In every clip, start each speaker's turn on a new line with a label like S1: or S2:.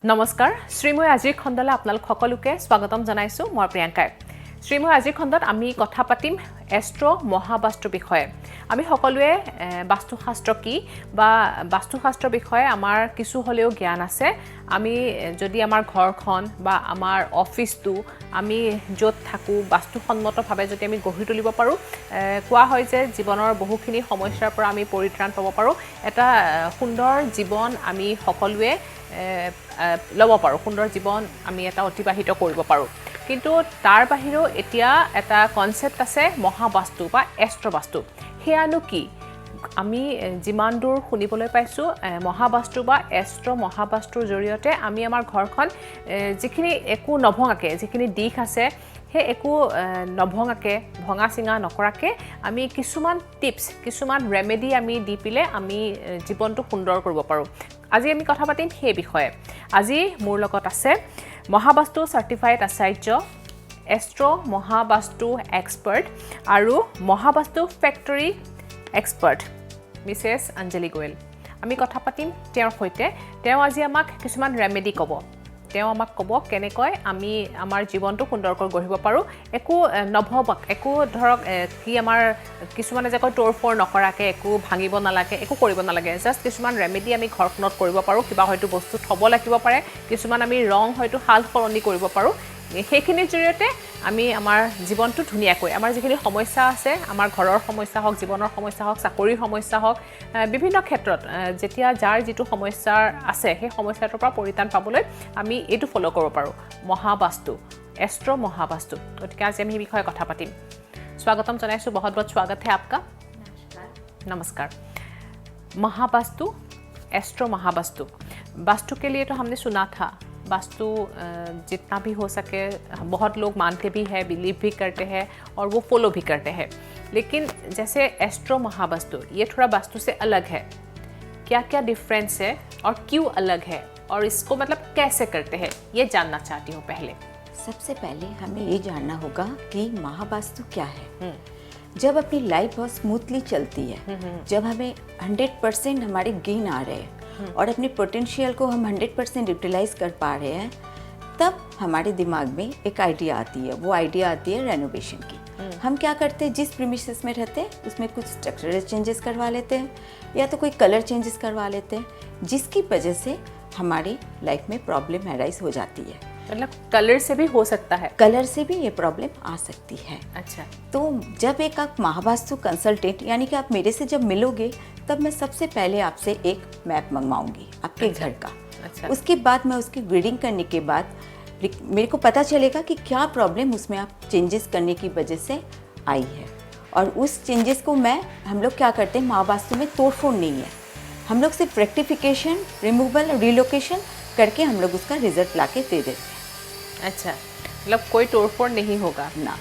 S1: নমস্কাৰ শ্ৰীময় আজিৰ খণ্ডলৈ আপোনালোক সকলোকে স্বাগতম জনাইছো মই প্ৰিয়ংকাই শ্ৰীময় আজিৰ খণ্ডত আমি কথা পাতিম এষ্ট্ৰো মহাবাস্তু বিষয়ে আমি সকলোৱে বাস্তুশাস্ত্ৰ কি বা বাস্তুশাস্ত্ৰ বিষয়ে আমাৰ কিছু হলেও জ্ঞান আছে আমি যদি আমাৰ ঘৰখন বা আমাৰ অফিসটো আমি য'ত থাকো বাস্তুসন্মতভাৱে যদি আমি গঢ়ি তুলিব পাৰো কোৱা হয় যে জীৱনৰ বহুখিনি সমস্যাৰ পৰা আমি পৰিত্ৰাণ পাব পাৰো এটা সুন্দৰ জীৱন আমি সকলোৱে ল'ব পাৰো সুন্দৰ জীৱন আমি এটা অতিবাহিত কৰিব পাৰো কিন্তু তাৰ বাহিৰেও এতিয়া এটা কনসেপ্ট আছে মহাবাস্তু বা এষ্ট্ৰবাস্তু হেয়ানো কি আমি যিমান দূৰ শুনিবলৈ পাইছো মহাবাস্তু বা এষ্ট্ৰো মহাবাস্তুৰ জৰিয়তে আমি আমাৰ ঘৰখন যিখিনি একো নভঙাকে যিখিনি দিশ আছে হে একো নভঙাকে ভঙা চিঙা নকৰাকে আমি কিছুমান টিপস কিছুমান ৰেমেডি আমি দি পিলে আমি জীৱনটো সুন্দৰ কৰিব পাৰো আজি আমি কথা পাতিম সেই বিষয়ে আজি মোৰ লগত আছে মহাবাস্তু সাৰ্টিফাইড আচাৰ্য এষ্ট্ৰো মহাবাস্তু এক্সপাৰ্ট আৰু মহাবাস্তু ফেক্টৰী এক্সপাৰ্ট মিসেস অঞ্জলি গোয়েল আমি কথা পাতিম তেওঁৰ সৈতে তেওঁ আজি আমাক কিছুমান ৰেমেডি ক'ব তেওঁ আমাক ক'ব কেনেকৈ আমি আমাৰ জীৱনটো সুন্দৰকৈ গঢ়িব পাৰো একো নভবাক একো ধৰক কি আমাৰ কিছুমানে যে কয় তোৰফৰ নকৰাকে একো ভাঙিব নালাগে একো কৰিব নালাগে জাস্ট কিছুমান ৰেমেডি আমি ঘৰখনত কৰিব পাৰো কিবা হয়তো বস্তু থব লাগিব পাৰে কিছুমান আমি ৰং হয়তো হাল সলনি কৰিব পাৰো সেইখিনিৰ জৰিয়তে আমি আমাৰ জীৱনটো ধুনিয়াকৈ আমাৰ যিখিনি সমস্যা আছে আমাৰ ঘৰৰ সমস্যা হওক জীৱনৰ সমস্যা হওক চাকৰিৰ সমস্যা হওক বিভিন্ন ক্ষেত্ৰত যেতিয়া যাৰ যিটো সমস্যা আছে সেই সমস্যাটোৰ পৰা পৰিত্ৰাণ পাবলৈ আমি এটো ফলো কৰিব পাৰো মহাবাস্তু एस्ट्रो महावास्तु गतिके आज আমি এই বিষয়ে কথা পাতিম स्वागतम जनाइছো बहुत बहुत स्वागत है आपका नमस्कार महावास्तु एस्ट्रो महावास्तु वास्तु के लिए तो हमने सुना था वास्तु जितना भी हो सके बहुत लोग मानते भी हैं बिलीव भी करते हैं और वो फॉलो भी करते हैं लेकिन जैसे एस्ट्रो महावास्तु ये थोड़ा वास्तु से अलग है क्या-क्या डिफरेंस है और क्यों अलग है और इसको मतलब कैसे करते हैं ये जानना चाहती हूँ पहले
S2: सबसे पहले हमें ये जानना होगा कि महावास्तु क्या है जब अपनी लाइफ बहुत स्मूथली चलती है जब हमें 100% हमारे गेन आ रहे हैं और अपने पोटेंशियल को हम 100% यूटिलाइज कर पा रहे हैं तब हमारे दिमाग में एक आइडिया आती है वो आइडिया आती है रेनोवेशन की हम क्या करते हैं जिस प्रीमिसेस में रहते हैं उसमें कुछ स्ट्रक्चरल चेंजेस करवा लेते हैं या तो कोई कलर चेंजेस करवा लेते हैं जिसकी वजह से हमारी लाइफ में प्रॉब्लम अराइज हो जाती है
S1: मतलब कलर से भी हो सकता है
S2: कलर से भी ये प्रॉब्लम आ सकती है
S1: अच्छा
S2: तो जब एक आप महावास्तु कंसल्टेंट यानी कि आप मेरे से जब मिलोगे तब मैं सबसे पहले आपसे एक मैप मंगवाऊंगी आपके
S1: अच्छा,
S2: घर का
S1: अच्छा
S2: उसके बाद मैं उसकी रीडिंग करने के बाद मेरे को पता चलेगा कि क्या प्रॉब्लम उसमें आप चेंजेस करने की वजह से आई है और उस चेंजेस को हम लोग क्या करते हैं महावास्तु में तोड़फोड़ नहीं है हम लोग सिर्फ रेक्टिफिकेशन रिमूवल रिलोकेशन करके हम लोग उसका रिजल्ट लाके दे देते हैं
S1: अच्छा मतलब कोई तोड़फोड़ नहीं होगा
S2: ना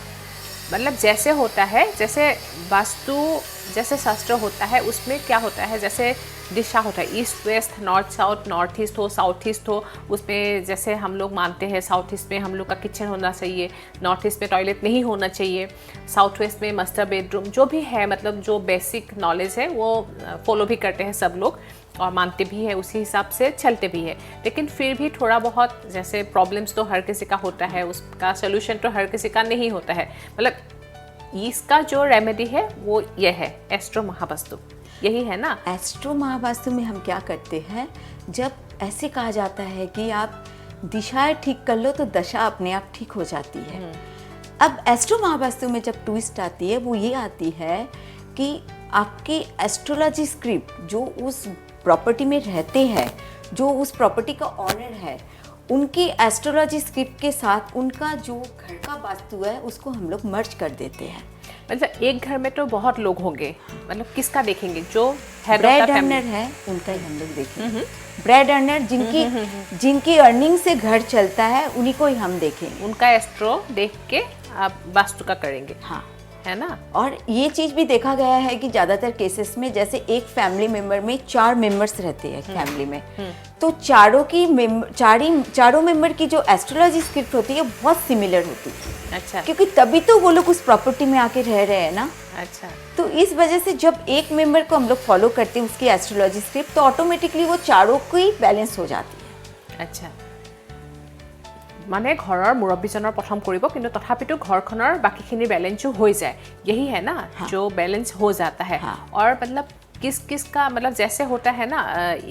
S1: मतलब जैसे होता है जैसे वास्तु जैसे शास्त्र होता है उसमें क्या होता है जैसे दिशा होता है east west north south north east हो साउथ ईस्ट हो उसमें जैसे हम लोग मानते हैं साउथ ईस्ट में हम लोग का किचन होना चाहिए नॉर्थ ईस्ट में टॉयलेट नहीं होना चाहिए साउथ वेस्ट में मास्टर बेडरूम जो भी है मतलब जो बेसिक नॉलेज है वो फॉलो भी करते हैं सब लोग और मानते भी है उसी हिसाब से चलते भी है लेकिन फिर भी थोड़ा बहुत जैसे प्रॉब्लम्स तो हर किसी का होता है उसका सोल्यूशन तो हर किसी का नहीं होता है मतलब इसका जो रेमेडी है वो ये है एस्ट्रो महावास्तु यही है ना
S2: एस्ट्रो महावास्तु में हम क्या करते हैं जब ऐसे कहा जाता है कि आप दिशाएं ठीक कर लो तो दशा अपने आप ठीक हो जाती है अब एस्ट्रो महावास्तु में जब ट्विस्ट आती है वो ये आती है कि आपकी एस्ट्रोलॉजी स्क्रिप्ट जो उस प्रॉपर्टी में रहते हैं जो उस प्रॉपर्टी का ऑनर है उनकी एस्ट्रोलॉजी स्क्रिप्ट के साथ उनका जो घर का वास्तु है उसको हम लोग मर्ज कर देते हैं
S1: मतलब एक घर में तो बहुत लोग होंगे मतलब किसका देखेंगे जो
S2: ब्रेड अर्नर है उनका ही हम लोग देखेंगे ब्रेड अर्नर जिनकी अर्निंग से घर चलता है उन्हीं को ही हम देखेंगे
S1: उनका एस्ट्रो देख के आप वास्तु का करेंगे
S2: हाँ
S1: है ना
S2: और ये चीज़ भी देखा गया है कि ज़्यादातर केसेस में जैसे एक फैमिली मेंबर में 4 मेंबर्स रहते हैं फैमिली में तो चारों मेंबर की जो एस्ट्रोलॉजी स्क्रिप्ट होती है बहुत सिमिलर होती है
S1: अच्छा
S2: क्योंकि तभी तो वो लोग उस प्रॉपर्टी में आके रह रहे हैं ना
S1: अच्छा
S2: तो इस वजह से जब एक मेंबर को हम लोग फॉलो करते हैं उसकी एस्ट्रोलॉजी स्क्रिप्ट तो ऑटोमेटिकली वो चारों की बैलेंस हो जाती है
S1: अच्छा মানে ঘৰৰ মুৰব্বীজনৰ প্ৰথম কৰিব কিন্তু তথাপিতো ঘৰখনৰ বাকিখিনি বেলেঞ্চো হৈ যায় यही है ना जो बैलेंस हो जाता है और मतलब किस किस का मतलब जैसे होता है ना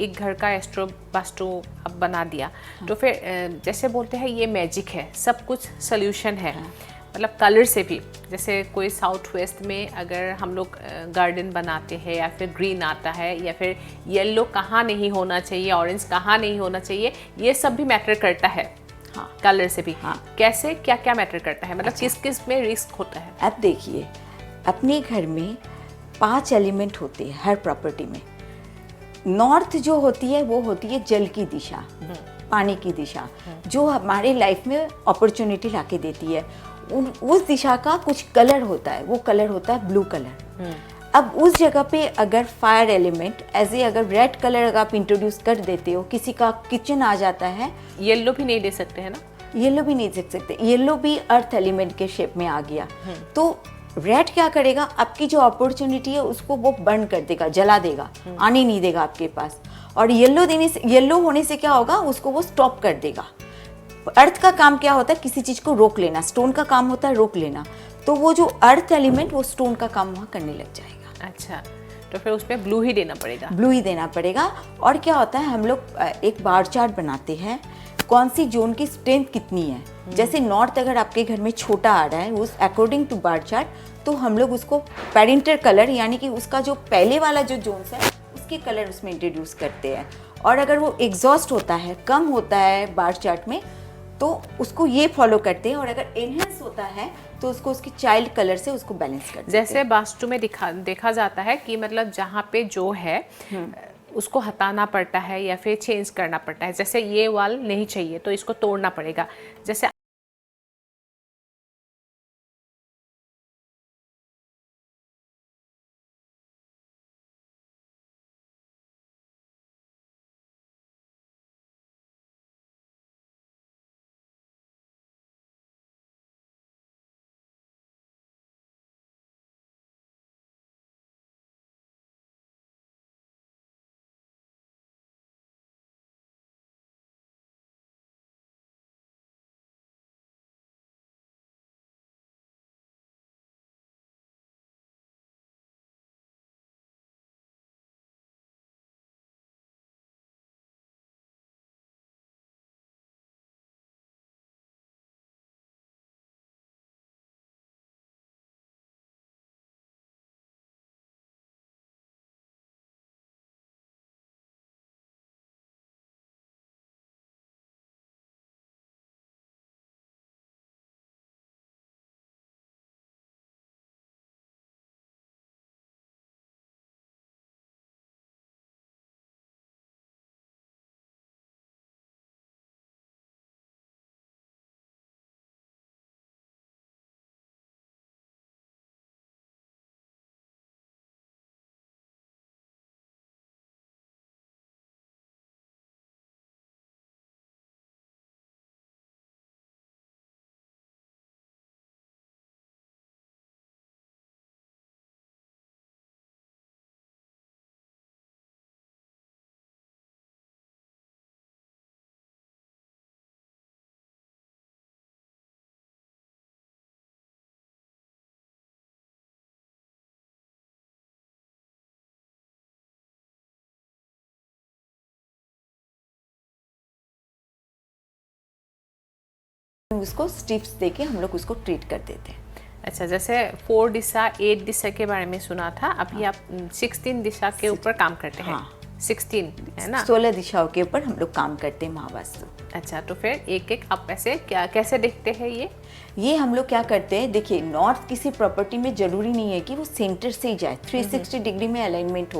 S1: एक घर का एस्ट्रो वास्तु अब बना दिया तो फिर जैसे बोलते हैं ये मैजिक है सब कुछ सॉल्यूशन है मतलब कलर से भी जैसे कोई साउथ वेस्ट में अगर हम लोग गार्डन बनाते हैं या फिर ग्रीन आता है या फिर येलो कहाँ नहीं होना चाहिए ऑरेंज कहाँ नहीं होना चाहिए ये सब भी मैटर करता है कलर से भी कैसे क्या क्या मैटर करता है मतलब किस किस में रिस्क होता है
S2: अब देखिए अपने घर में 5 एलिमेंट होते हैं हर प्रॉपर्टी में नॉर्थ जो होती है वो होती है जल की दिशा पानी की दिशा जो हमारे लाइफ में अपॉर्चुनिटी लाके देती है उस दिशा का कुछ कलर होता है वो कलर होता है ब्लू कलर अब उस जगह पे अगर फायर एलिमेंट एज ए अगर रेड कलर अगर आप इंट्रोड्यूस कर देते हो किसी का किचन आ जाता है
S1: येलो भी नहीं दे सकते हैं ना
S2: येलो भी नहीं देख सकते येलो भी अर्थ एलिमेंट के शेप में आ गया तो रेड क्या करेगा आपकी जो अपॉर्चुनिटी है उसको वो बर्न कर देगा जला देगा आने नहीं देगा आपके पास और येलो होने से क्या होगा उसको वो स्टॉप कर देगा अर्थ का काम क्या होता है किसी चीज को रोक लेना स्टोन का काम होता है रोक लेना तो वो जो अर्थ एलिमेंट वो स्टोन का काम वहाँ करने लग जाएगा
S1: अच्छा तो फिर उसमें ब्लू ही देना पड़ेगा
S2: ब्लू ही देना पड़ेगा और क्या होता है हम लोग एक बार चार्ट बनाते हैं कौन सी जोन की स्ट्रेंथ कितनी है जैसे नॉर्थ अगर आपके घर में छोटा आ रहा है उस अकॉर्डिंग टू बार चार्ट तो हम लोग उसको पेरेंटल कलर यानी कि उसका जो पहले वाला जो जोन्स है उसके कलर उसमें इंट्रोड्यूस करते हैं और अगर वो एग्जॉस्ट होता है कम होता है बार चार्ट में तो उसको ये फॉलो करते हैं और अगर एनहेंस होता है तो उसको उसकी चाइल्ड कलर से उसको बैलेंस करते हैं
S1: जैसे वास्तु में देखा जाता है कि मतलब जहाँ पे जो है उसको हटाना पड़ता है या फिर चेंज करना पड़ता है जैसे ये वाल नहीं चाहिए तो इसको तोड़ना पड़ेगा जैसे
S2: उसको स्ट्रिप्स देके हम लोग उसको ट्रीट कर देते हैं
S1: अच्छा जैसे 4 दिशा 8 दिशा के बारे में सुना था अभी आप 16 दिशा के ऊपर काम करते हैं 16 है ना
S2: 16 दिशाओं के ऊपर हम लोग काम करते हैं महावास्तु
S1: अच्छा तो फिर एक एक आप कैसे देखते हैं
S2: ये हम लोग क्या करते हैं देखिए नॉर्थ किसी प्रॉपर्टी में जरूरी नहीं है कि वो सेंटर से ही जाए 360 डिग्री में अलाइनमेंट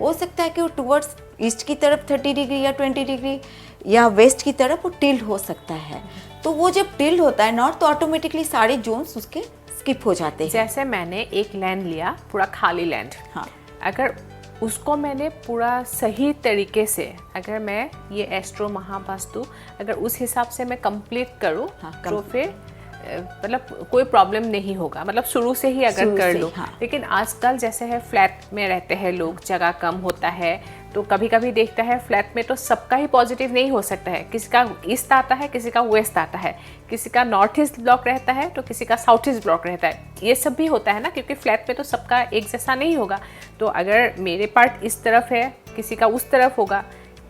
S2: हो सकता है कि वो टुवर्ड्स ईस्ट की तरफ 30 डिग्री या 20 डिग्री या वेस्ट की तरफ वो टिल्ट हो सकता है तो वो जब टिल्ट होता है नॉर्थ तो ऑटोमेटिकली सारे जोन्स उसके स्किप हो जाते हैं
S1: जैसे मैंने एक लैंड लिया पूरा खाली लैंड अगर उसको मैंने पूरा सही तरीके से अगर मैं ये एस्ट्रो महावास्तु अगर उस हिसाब से मैं कंप्लीट करूँ तो फिर मतलब कोई प्रॉब्लम नहीं होगा, मतलब शुरू से ही अगर
S2: शुरू
S1: कर
S2: से,
S1: लो।
S2: हाँ।
S1: लेकिन आजकल जैसे है फ्लैट में रहते हैं लोग, जगह कम होता है, तो कभी कभी देखता है फ्लैट में तो सबका ही पॉजिटिव नहीं हो सकता है, किसी का ईस्ट आता है, किसी का वेस्ट आता है, किसी का नॉर्थ ईस्ट ब्लॉक रहता है तो किसी का साउथ ईस्ट ब्लॉक रहता है। ये सब भी होता है ना, क्योंकि फ्लैट में तो सबका एक जैसा नहीं होगा। तो अगर मेरे पार्ट इस तरफ है, किसी का उस तरफ होगा,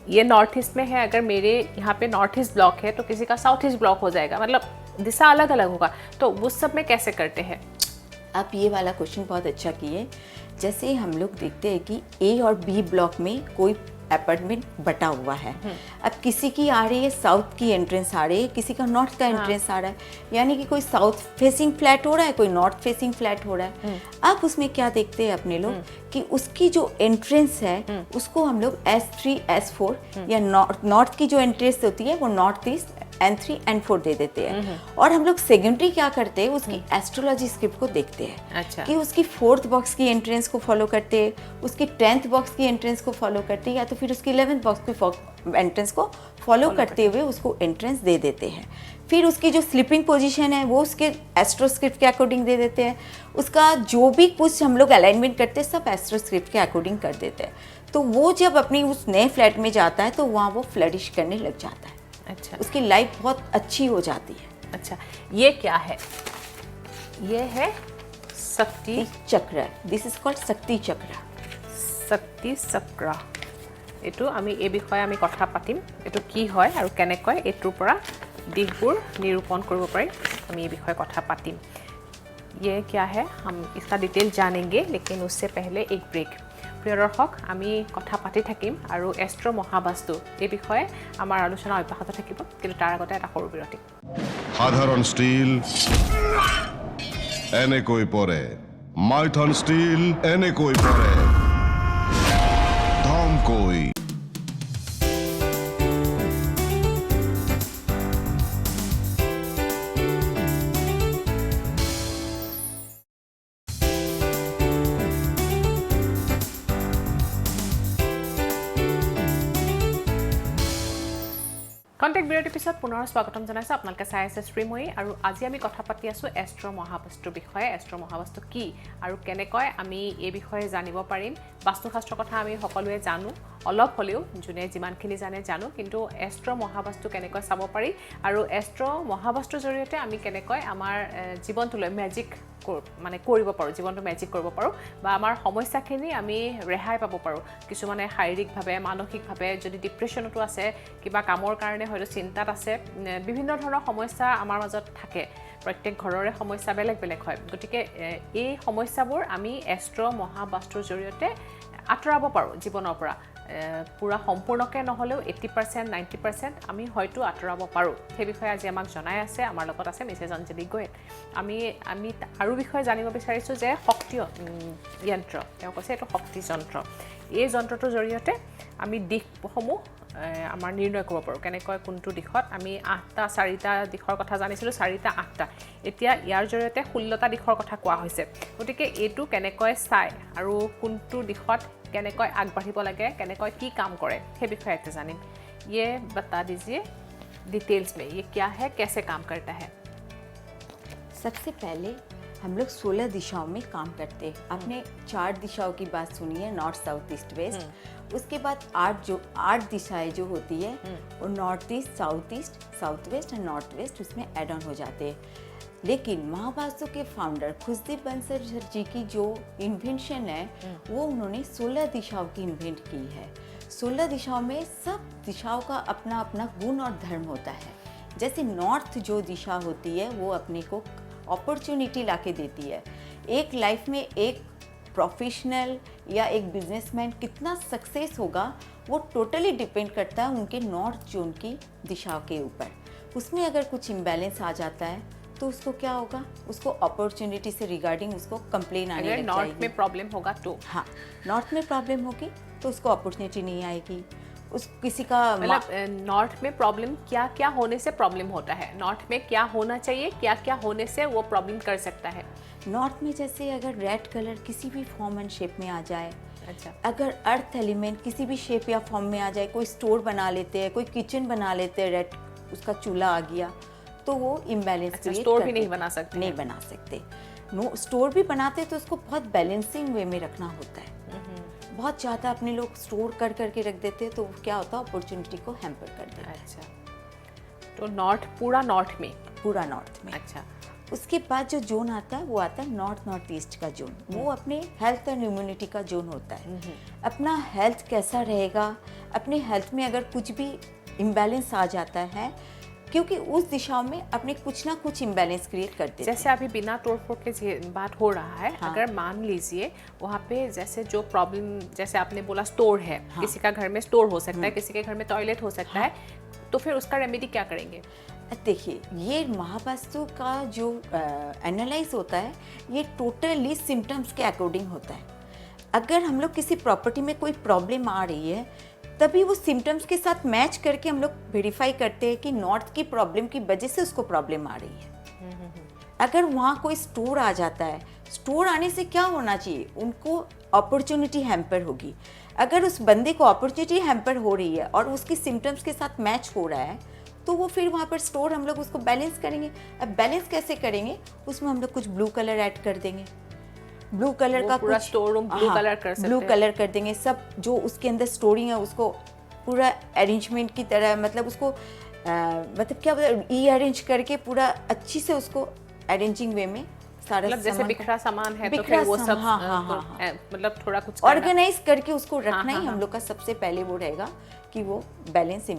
S1: ये नॉर्थ ईस्ट में है, अगर मेरे यहाँ पे नॉर्थ ईस्ट ब्लॉक है तो किसी का साउथ ईस्ट ब्लॉक हो जाएगा, मतलब दिशा अलग अलग होगा। तो वो सब में कैसे करते हैं?
S2: आप ये वाला क्वेश्चन बहुत अच्छा किए। जैसे हम लोग देखते हैं कि ए और बी ब्लॉक में कोई अपार्टमेंट बटा हुआ है। अब किसी की आ रही है साउथ की एंट्रेंस आ रही है, किसी का नॉर्थ का एंट्रेंस आ रहा है, यानी कि कोई साउथ फेसिंग फ्लैट हो रहा है, कोई नॉर्थ फेसिंग फ्लैट हो रहा है। अब उसमें क्या देखते हैं अपने लोग कि उसकी जो एंट्रेंस है उसको हम लोग S3 S4 या नॉर्थ की जो एंट्रेंस होती है वो नॉर्थ ईस्ट N3 N4 दे देते हैं। और हम लोग सेकेंडरी क्या करते हैं, उसकी एस्ट्रोलॉजी स्क्रिप्ट को देखते हैं।
S1: अच्छा।
S2: कि उसकी 4th बॉक्स की एंट्रेंस को फॉलो करते हैं, उसकी 10th बॉक्स की एंट्रेंस को फॉलो करते हैं, या तो फिर उसकी 11th बॉक्स की एंट्रेंस को फॉलो करते हुए उसको एंट्रेंस दे देते हैं। फिर उसकी जो स्लीपिंग पोजीशन है वो उसके एस्ट्रो स्क्रिप्ट के अकॉर्डिंग दे देते हैं। उसका जो भी कुछ हम लोग अलाइनमेंट करते हैं सब एस्ट्रो स्क्रिप्ट के अकॉर्डिंग कर देते हैं। तो वो जब अपनी उस नए फ्लैट में जाता है तो वहाँ वो फ्लरिश करने लग जाता है।
S1: अच्छा,
S2: उसकी लाइफ बहुत अच्छी हो जाती है।
S1: अच्छा, ये क्या है? ये है शक्ति
S2: चक्र, दिस इज कॉल्ड शक्ति चक्र।
S1: শক্তি চক্ৰ। এইটো আমি এই বিষয়ে আমি কথা পাতিম, এইটো কি হয় আৰু কেনেকৈ এইটোৰ পৰা দিশবোৰ নিৰূপণ কৰিব পাৰি, আমি এই বিষয়ে কথা পাতিম। ये क्या है हम इसका डिटेल जानेंगे, लेकिन उससे पहले एक ब्रेक। প্ৰিয় দৰ্শক, আমি কথা পাতি থাকিম আৰু এষ্ট্ৰ মহাবাস্তু এই বিষয়ে আমাৰ আলোচনা অব্যাহত থাকিব, কিন্তু তাৰ আগতে এটা সৰু বিৰতি।
S3: সাধারণ স্টিল এনেকৈ পরে, মাইথন স্টিল এনেকৈ পরে, ধমকৈ।
S1: কণ্টেক্ট বিৰতিৰ পিছত পুনৰ স্বাগতম জনাইছোঁ। আপোনালোকে চাই আছে শ্ৰীময়ী, আৰু আজি আমি কথা পাতি আছোঁ এষ্ট্ৰ মহাবাস্তুৰ বিষয়ে। এষ্ট্ৰ মহাবাস্তু কি আৰু কেনেকৈ আমি এই বিষয়ে জানিব পাৰিম। বাস্তুশাস্ত্ৰৰ কথা আমি সকলোৱে জানো, অলপ হ'লেও যোনে যিমানখিনি জানো, কিন্তু এষ্ট্ৰ মহাবাস্তু কেনেকৈ চাব পাৰি আৰু এষ্ট্ৰ মহাবাস্তুৰ জৰিয়তে আমি কেনেকৈ আমাৰ জীৱনটোলৈ মেজিক মানে কৰিব পাৰোঁ, জীৱনটো মেজিক কৰিব পাৰোঁ, বা আমাৰ সমস্যাখিনি আমি ৰেহাই পাব পাৰোঁ। কিছুমানে শাৰীৰিকভাৱে, মানসিকভাৱে, যদি ডিপ্ৰেশ্যনতো আছে, কিবা কামৰ কাৰণে হয়তো চিন্তাত আছে, বিভিন্ন ধৰণৰ সমস্যা আমাৰ মাজত থাকে। প্ৰত্যেক ঘৰৰে সমস্যা বেলেগ বেলেগ হয়। গতিকে এই সমস্যাবোৰ আমি এষ্ট্ৰ মহাবাস্তুৰ জৰিয়তে আঁতৰাব পাৰোঁ জীৱনৰ পৰা। পুৰা সম্পূৰ্ণকৈ নহ'লেও 80% 90% আমি হয়তো আঁতৰাব পাৰোঁ। সেই বিষয়ে আজি আমাক জনাই আছে, আমাৰ লগত আছে মিছেছ অঞ্জলি গোয়েল। আমি আৰু বিষয়ে জানিব বিচাৰিছোঁ যে শক্তি যন্ত্ৰ, তেওঁ কৈছে এইটো শক্তি যন্ত্ৰ। এই যন্ত্ৰটোৰ জৰিয়তে আমি দিশসমূহ আমাৰ নিৰ্ণয় কৰিব পাৰোঁ, কেনেকৈ কোনটো দিশত। আমি 4টা দিশৰ কথা জানিছিলোঁ, 4টা 8টা, এতিয়া ইয়াৰ জৰিয়তে 16টা দিশৰ কথা কোৱা হৈছে। গতিকে এইটো কেনেকৈ চায় আৰু কোনটো দিশত কেনেকৈ আগবাঢ়িব লাগে, কেনেকৈ কি কাম কৰে, সেই বিষয়ে এতিয়া জানিম। ये बता दीजिए डिटेल्स में, ये क्या है, कैसे काम करता है?
S2: सबसे पहले हम लोग 16 दिशाओं में काम करते हैं। आपने 4 दिशाओं की बात सुनी है, नॉर्थ साउथ ईस्ट वेस्ट। उसके बाद 8 दिशाएं जो होती है वो नॉर्थ ईस्ट, साउथ वेस्ट और नॉर्थ वेस्ट उसमें एड ऑन हो जाते हैं। लेकिन महावास्तु के फाउंडर खुशदीप बंसल जी की जो इन्वेंशन है वो उन्होंने 16 दिशाओं की इन्वेंट की है। 16 दिशाओं में सब दिशाओं का अपना अपना गुण और धर्म होता है। जैसे नॉर्थ जो दिशा होती है वो अपने को अपॉर्चुनिटी लाके देती है। एक लाइफ में एक प्रोफेशनल या एक बिजनेसमैन कितना सक्सेस होगा वो टोटली डिपेंड करता है उनके नॉर्थ जोन की दिशाओं के ऊपर। उसमें अगर कुछ इम्बैलेंस आ जाता है तो उसको क्या होगा, उसको अपॉर्चुनिटी से रिगार्डिंग उसको कंप्लेन आने लग जाएगी।
S1: नॉर्थ में प्रॉब्लम होगा तो,
S2: हाँ, नॉर्थ में प्रॉब्लम होगी तो उसको अपॉर्चुनिटी नहीं आएगी। उस किसी का
S1: मतलब नॉर्थ में प्रॉब्लम क्या क्या होने से प्रॉब्लम होता है, नॉर्थ में क्या होना चाहिए, क्या क्या होने से वो प्रॉब्लम कर सकता है।
S2: नॉर्थ में जैसे अगर रेड कलर किसी भी फॉर्म एंड शेप में आ जाए,
S1: अच्छा,
S2: अगर अर्थ एलिमेंट किसी भी शेप या फॉर्म में आ जाए, कोई स्टोर बना लेते हैं, कोई किचन बना लेते हैं, रेड उसका चूल्हा आ गया, तो वो इम्बैलेंस
S1: अच्छा,
S2: क्रिएट
S1: स्टोर भी नहीं बना सकते
S2: नहीं
S1: हैं।
S2: बना सकते। नो, स्टोर भी बनाते तो उसको बहुत बैलेंसिंग वे में रखना होता है। बहुत ज़्यादा अपने लोग स्टोर कर करके रख देते हैं तो क्या होता है, अपॉर्चुनिटी को हैम्पर कर देता है।
S1: अच्छा, तो नॉर्थ, पूरा नॉर्थ में।
S2: पूरा नॉर्थ में।
S1: अच्छा,
S2: उसके बाद जो जोन आता है वो आता है नॉर्थ नॉर्थ ईस्ट का जोन। वो अपने हेल्थ एंड इम्यूनिटी का जोन होता है। अपना हेल्थ कैसा रहेगा, अपने हेल्थ में अगर कुछ भी इम्बैलेंस आ जाता है, क्योंकि उस दिशा में अपने कुछ ना कुछ इम्बैलेंस क्रिएट कर देते
S1: जैसे अभी बिना तोड़ फोड़ के बात हो रहा है,
S2: हाँ।
S1: अगर मान लीजिए वहाँ पे जैसे जो प्रॉब्लम, जैसे आपने बोला स्टोर है,
S2: हाँ।
S1: किसी का घर में स्टोर हो सकता है, किसी के घर में टॉयलेट हो सकता है, तो फिर उसका रेमेडी क्या करेंगे?
S2: देखिए, ये महावास्तु का जो एनालाइज होता है, ये टोटली सिम्टम्स के अकॉर्डिंग होता है। अगर हम लोग किसी प्रॉपर्टी में कोई प्रॉब्लम आ रही है, तभी वो सिम्टम्स के साथ मैच करके हम लोग वेरीफाई करते हैं कि नॉर्थ की प्रॉब्लम की वजह से उसको प्रॉब्लम आ रही है। अगर वहाँ कोई स्टोर आ जाता है, स्टोर आने से क्या होना चाहिए, उनको अपॉर्चुनिटी हैम्पर होगी। अगर उस बंदे को अपॉर्चुनिटी हैम्पर हो रही है और उसकी सिम्टम्स के साथ मैच हो रहा है, तो वो फिर वहाँ पर स्टोर हम लोग उसको बैलेंस करेंगे। अब बैलेंस कैसे करेंगे, उसमें हम लोग कुछ ब्लू कलर ऐड कर देंगे। ब्लू कलर का
S1: पूरा
S2: कुछ
S1: स्टोर रूम ब्लू कलर कर सकते
S2: ब्लू
S1: हैं।
S2: कलर कर देंगे। सब जो उसके अंदर स्टोरिंग है उसको पूरा अरेंजमेंट की तरह, मतलब उसको मतलब क्या ई अरेंज करके पूरा अच्छी से उसको अरेंजिंग वे में सारा
S1: मतलब जैसे
S2: सामान
S1: बिखरा सामान है तो
S2: बिखरा
S1: फिर वो सब
S2: हाँ हाँ हाँ हाँ
S1: मतलब थोड़ा कुछ करना।
S2: ऑर्गेनाइज करके उसको रखना
S1: हाँ,
S2: ही हम
S1: हाँ।
S2: लोग का सबसे पहले वो रहेगा कि वो बैलेंस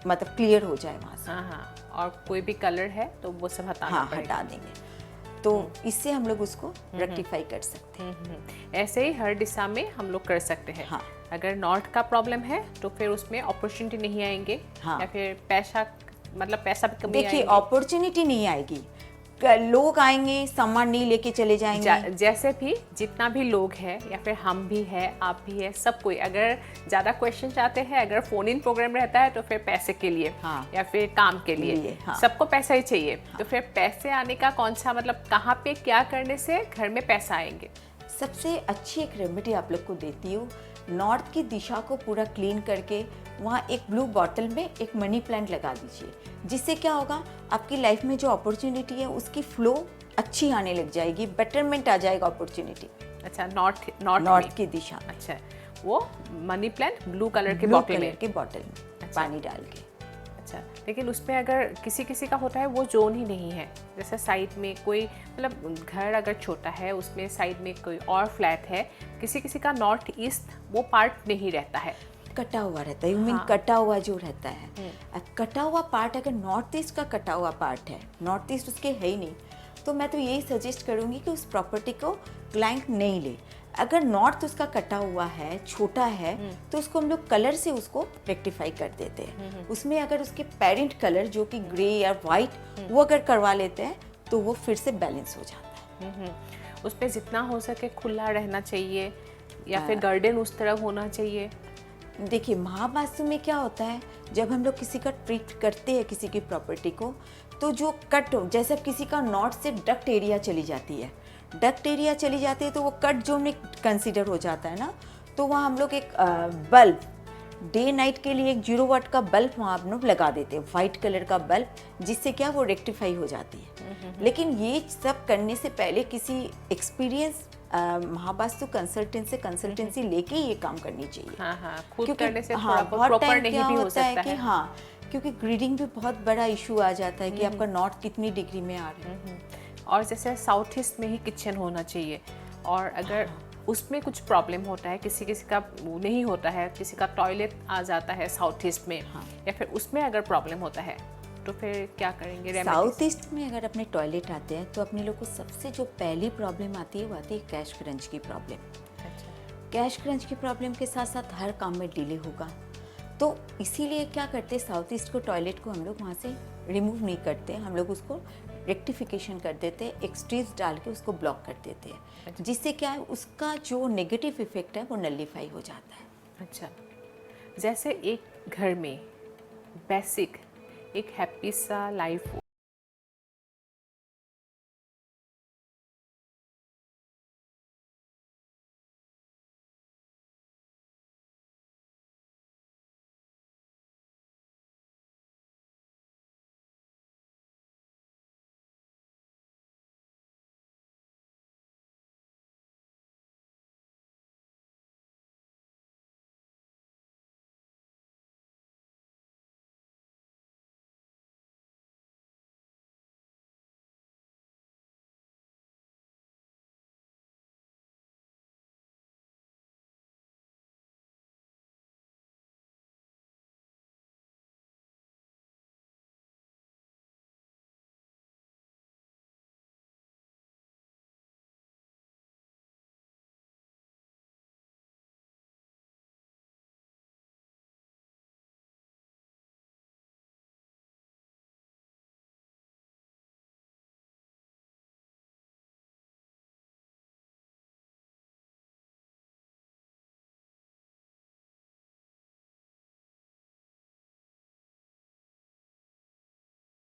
S2: मतलब क्लियर हो जाए वहाँ से।
S1: हाँ हाँ, और कोई भी कलर है तो वो सब हटाना
S2: हाँ,
S1: पड़ेगा।
S2: हटा देंगे तो इससे हम लोग उसको रेक्टिफाई कर सकते हैं।
S1: ऐसे ही हर दिशा में हम लोग कर सकते हैं।
S2: हाँ।
S1: अगर नॉर्थ का प्रॉब्लम है तो फिर उसमें अपॉर्चुनिटी नहीं आएंगे,
S2: हाँ।
S1: या फिर पैसा, मतलब पैसा भी कमी
S2: देखिए,
S1: आएंगे।
S2: अपॉर्चुनिटी नहीं आएगी, लोग आएंगे सामान नहीं लेके चले जाएंगे।
S1: जैसे भी जितना भी लोग हैं, या फिर हम भी हैं, आप भी है, सब कोई अगर ज़्यादा क्वेश्चन चाहते हैं, अगर फोन इन प्रोग्राम रहता है तो फिर पैसे के लिए,
S2: हाँ।
S1: या फिर काम के लिए,
S2: हाँ।
S1: सबको पैसा ही चाहिए। तो फिर पैसे आने का कौन सा, मतलब कहाँ पे क्या करने से घर में पैसा आएंगे?
S2: सबसे अच्छी एक रेमेडी आप लोग को देती हूँ। नॉर्थ की दिशा को पूरा क्लीन करके वहाँ एक ब्लू बॉटल में एक मनी प्लांट लगा दीजिए, जिससे क्या होगा, आपकी लाइफ में जो अपॉर्चुनिटी है उसकी फ्लो अच्छी आने लग जाएगी, बेटरमेंट आ जाएगा अपॉर्चुनिटी।
S1: अच्छा, नॉर्थ
S2: नॉर्थ की दिशा में
S1: अच्छा, वो मनी प्लांट ब्लू कलर के
S2: ब्लू
S1: बॉटल
S2: कलर
S1: में।
S2: के बॉटल में
S1: अच्छा।
S2: पानी डाल के।
S1: अच्छा, लेकिन उसमें अगर किसी किसी का होता है वो जोन ही नहीं है, जैसे साइड में कोई, मतलब घर अगर छोटा है उसमें साइड में कोई और फ्लैट है, किसी किसी का नॉर्थ ईस्ट वो पार्ट नहीं रहता है,
S2: कटा हुआ रहता है, यू मीन कटा हुआ जो रहता है। अब कटा हुआ पार्ट अगर नॉर्थ ईस्ट का कटा हुआ पार्ट है, नॉर्थ ईस्ट उसके है ही नहीं, तो मैं तो यही सजेस्ट करूँगी कि उस प्रॉपर्टी को क्लाइंट नहीं ले। अगर नॉर्थ उसका कटा हुआ है, छोटा है, तो उसको हम लोग कलर से उसको रेक्टिफाई कर देते हैं। उसमें अगर उसके पेरेंट कलर जो कि ग्रे या वाइट, वो अगर करवा लेते हैं तो वो फिर से बैलेंस हो जाता है।
S1: उस पर जितना हो सके खुला रहना चाहिए, या फिर गार्डन उस तरफ होना चाहिए।
S2: देखिए, महावास्तु में क्या होता है, जब हम लोग किसी का ट्रीट करते हैं किसी की प्रॉपर्टी को, तो जो कट, जैसे किसी का नॉर्थ से डक्ट एरिया चली जाती है, डक्ट एरिया चली जाती है तो वो कट जोन में कंसीडर हो जाता है ना, तो वहाँ हम लोग एक बल्ब, डे नाइट के लिए एक 0 वाट का बल्ब वहाँ हम लोग लगा देते हैं, वाइट कलर का बल्ब, जिससे क्या वो रेक्टिफाई हो जाती है। लेकिन ये सब करने से पहले किसी एक्सपीरियंस महावास्तु कंसल्टेंसी लेके ये काम करनी चाहिए।
S1: हाँ हाँ, खुद
S2: क्योंकि
S1: करने से
S2: हाँ,
S1: थोड़ा
S2: बहुत
S1: प्रॉपर
S2: टाइम
S1: नहीं
S2: क्या
S1: भी हो
S2: होता है
S1: सकता
S2: कि
S1: है।
S2: हाँ, क्योंकि ग्रीडिंग भी बहुत बड़ा इशू आ जाता है कि आपका नॉर्थ कितनी डिग्री में आ रहा है।
S1: और जैसे साउथ ईस्ट में ही किचन होना चाहिए, और अगर उसमें कुछ प्रॉब्लम होता है, किसी किसी का नहीं होता है, किसी का टॉयलेट आ जाता है साउथ ईस्ट में, या फिर उसमें अगर प्रॉब्लम होता है तो फिर क्या करेंगे?
S2: साउथ ईस्ट में अगर अपने टॉयलेट आते हैं तो अपने लोग को सबसे जो पहली प्रॉब्लम आती है वो आती है कैश क्रंच की प्रॉब्लम। कैश क्रंच की प्रॉब्लम के साथ साथ हर काम में डिले होगा, तो इसीलिए क्या करते हैं, साउथ ईस्ट को, टॉयलेट को हम लोग वहाँ से रिमूव नहीं करते, हम लोग उसको रेक्टिफिकेशन कर देते हैं, एक स्ट्रीज डाल के उसको ब्लॉक कर देते हैं, जिससे क्या है, उसका जो नेगेटिव इफेक्ट है वो नलीफाई हो जाता है।
S1: अच्छा, जैसे एक घर में बेसिक एक हैप्पी सा लाइफ हो,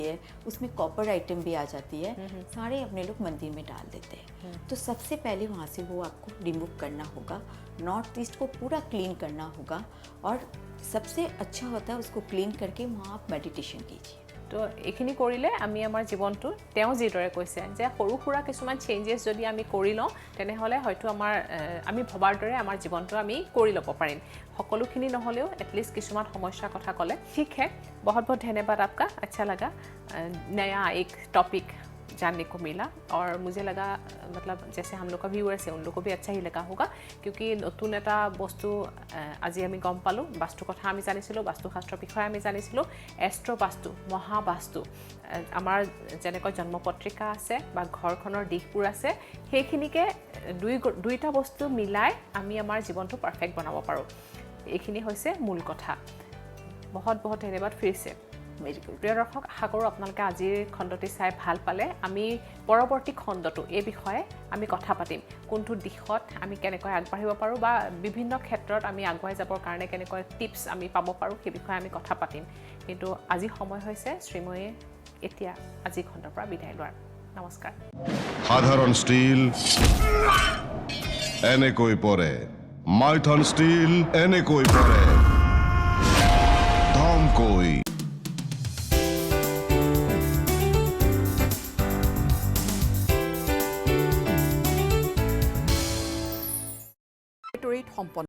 S2: है, उसमें कॉपर आइटम भी आ जाती है, सारे अपने लोग मंदिर में डाल देते हैं। तो सबसे पहले वहाँ से वो आपको रिमूव करना होगा, नॉर्थ ईस्ट को पूरा क्लीन करना होगा, और सबसे अच्छा होता है उसको क्लीन करके वहाँ आप मेडिटेशन कीजिए।
S1: তো এইখিনি কৰিলে আমি আমাৰ জীৱনটো তেওঁ যিদৰে কৈছে যে সৰু সুৰা কিছুমান চেঞ্জেছ যদি আমি কৰি লওঁ তেনেহ'লে হয়তো আমাৰ আমি ভবাৰ দৰে আমাৰ জীৱনটো আমি কৰি ল'ব পাৰিম। সকলোখিনি নহ'লেও এটলিষ্ট কিছুমান সমস্যাৰ কথা ক'লে। ঠিক है, बहुत बहुत धन्यवाद आपका, अच्छा लगा नया एक टॉपिक जानने को मिला, और मुझे लगा मतलब जैसे हम लोग का व्यूअर्स है उन लोग को भी अच्छा ही लगा होगा, क्योंकि नतुन এটা বস্তু আজি আমি গম পালোঁ, বাস্তু কথা আমি জানিছিলোঁ, বাস্তুশাস্ত্ৰৰ বিষয়ে আমি জানিছিলোঁ, এষ্ট্ৰ বাস্তু, মহাবাস্তু, আমাৰ যেনেকৈ জন্মপত্ৰিকা আছে বা ঘৰখনৰ দিশবোৰ আছে, সেইখিনিকে দুইটা বস্তু মিলাই আমি আমাৰ জীৱনটো পাৰফেক্ট বনাব পাৰোঁ। এইখিনি হৈছে মূল কথা। বহুত বহুত ধন্যবাদ ফিৰছে। প্ৰিয় দৰ্শক, আশা কৰোঁ আপোনালোকে আজিৰ খণ্ডটি চাই ভাল পালে। আমি পৰৱৰ্তী খণ্ডটো এই বিষয়ে আমি কথা পাতিম, কোনটো দিশত আমি কেনেকৈ আগবাঢ়িব পাৰোঁ বা বিভিন্ন ক্ষেত্ৰত আমি আগুৱাই যাবৰ কাৰণে কেনেকৈ টিপছ আমি পাব পাৰোঁ সেই বিষয়ে আমি কথা পাতিম। কিন্তু আজি সময় হৈছে শ্ৰীময়ে এতিয়া আজিৰ খণ্ডৰ পৰা বিদায় লোৱাৰ। নমস্কাৰ।
S3: সাধারণ স্টিল এনেকৈ পরে, মাইথন স্টিল এনেকৈ পরে, ধমকৈ।
S4: সম্পন্ন